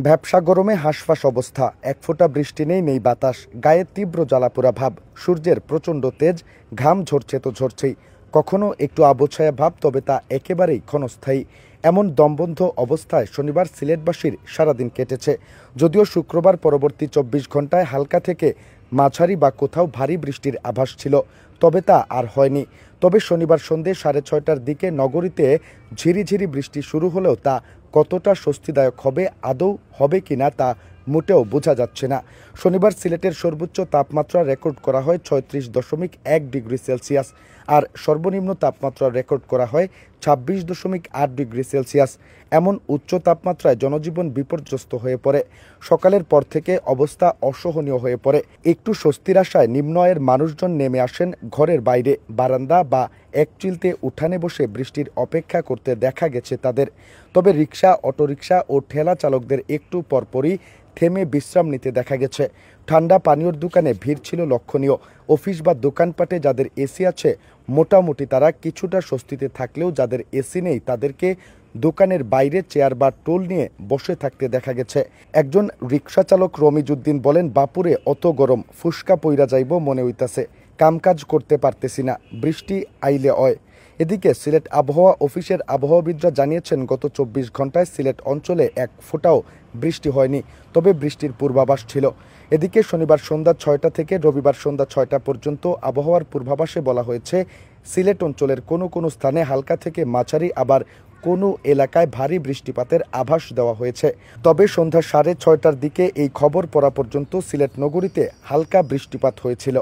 ভ্যাপসা গরমে হাঁসফাঁস অবস্থা, এক ফোঁটা বৃষ্টি নেই বাতাস, গায়ে তীব্র জ্বালাপোড়া ভাব, সূর্যের প্রচণ্ড তেজ, ঘাম ঝরছে তো ঝরছেই, কখনো একটু আবছায়া ভাব, তবে তা একেবারেই ক্ষণস্থায়ী। এমন দমবন্ধ অবস্থায় শনিবার সিলেটবাসীর সারাদিন কেটেছে। যদিও শুক্রবার পরবর্তী 24 ঘন্টায় হালকা থেকে মাঝারি বা কোথাও ভারী বৃষ্টির আভাস ছিল, তবে তা আর হয়নি। তবে শনিবার সন্ধ্যে 6:30টার দিকে নগরীতে ঝিরিঝিরি বৃষ্টি শুরু হলেও তা কতটা স্বস্তিদায়ক হবে, আদৌ হবে কিনা তা মোটেও বোঝা যাচ্ছে না। শনিবার সিলেটের সর্বোচ্চ তাপমাত্রা রেকর্ড করা হয় 36.1 ডিগ্রি সেলসিয়াস, আর সর্বনিম্ন তাপমাত্রা রেকর্ড করা হয় 26.8 ডিগ্রি সেলসিয়াস। এমন উচ্চ তাপমাত্রায় জনজীবন বিপর্যস্ত হয়ে পড়ে। সকালের পর থেকে অবস্থা অসহনীয় হয়ে পড়ে। একটু স্বস্তির আশায় নিম্ন আয়ের মানুষজন নেমে আসেন ঘরের বাইরে, বারান্দা বা একচিলতে উঠানে বসে বৃষ্টির অপেক্ষা করতে দেখা গেছে তাদের। তবে রিকশা, অটোরিকশা ও ঠেলা চালকদের একটু পরপরই থেমে বিশ্রাম নিতে দেখা গেছে। ঠান্ডা পানীয়র দোকানে ভিড় ছিল লক্ষণীয়। অফিস বা দোকানপাটে যাদের এসি আছে মোটামুটি তারা কিছুটা স্বস্তিতে থাকলেও যাদের এসি নেই তাদেরকে দোকানের বাইরে চেয়ার বা টোল নিয়ে বসে থাকতে দেখা গেছে। একজন রিকশা চালক রমিজউদ্দিন বলেন, বাপুরে অত গরম, ফুসকা পইরা যাইব মনে হইতাছে, কামকাজ করতে পারতেছি না, বৃষ্টি আইলে অয়। এদিকে সিলেট আবহাওয়া অফিসের আবহাওয়াবিদরা জানিয়েছেন, গত 24 ঘন্টায় সিলেট অঞ্চলে এক ফোঁটাও বৃষ্টি হয়নি, তবে বৃষ্টির পূর্বাভাস ছিল। এদিকে শনিবার সন্ধ্যা 6টা থেকে রবিবার সন্ধ্যা 6টা পর্যন্ত আবহাওয়ার পূর্বাভাসে বলা হয়েছে, সিলেট অঞ্চলের কোনো কোনো স্থানে হালকা থেকে মাঝারি, আবার কোনো এলাকায় ভারী বৃষ্টিপাতের আভাস দেওয়া হয়েছে। তবে সন্ধ্যা 6:30টার দিকে এই খবর পড়া পর্যন্ত সিলেট নগরীতে হালকা বৃষ্টিপাত হয়েছিল।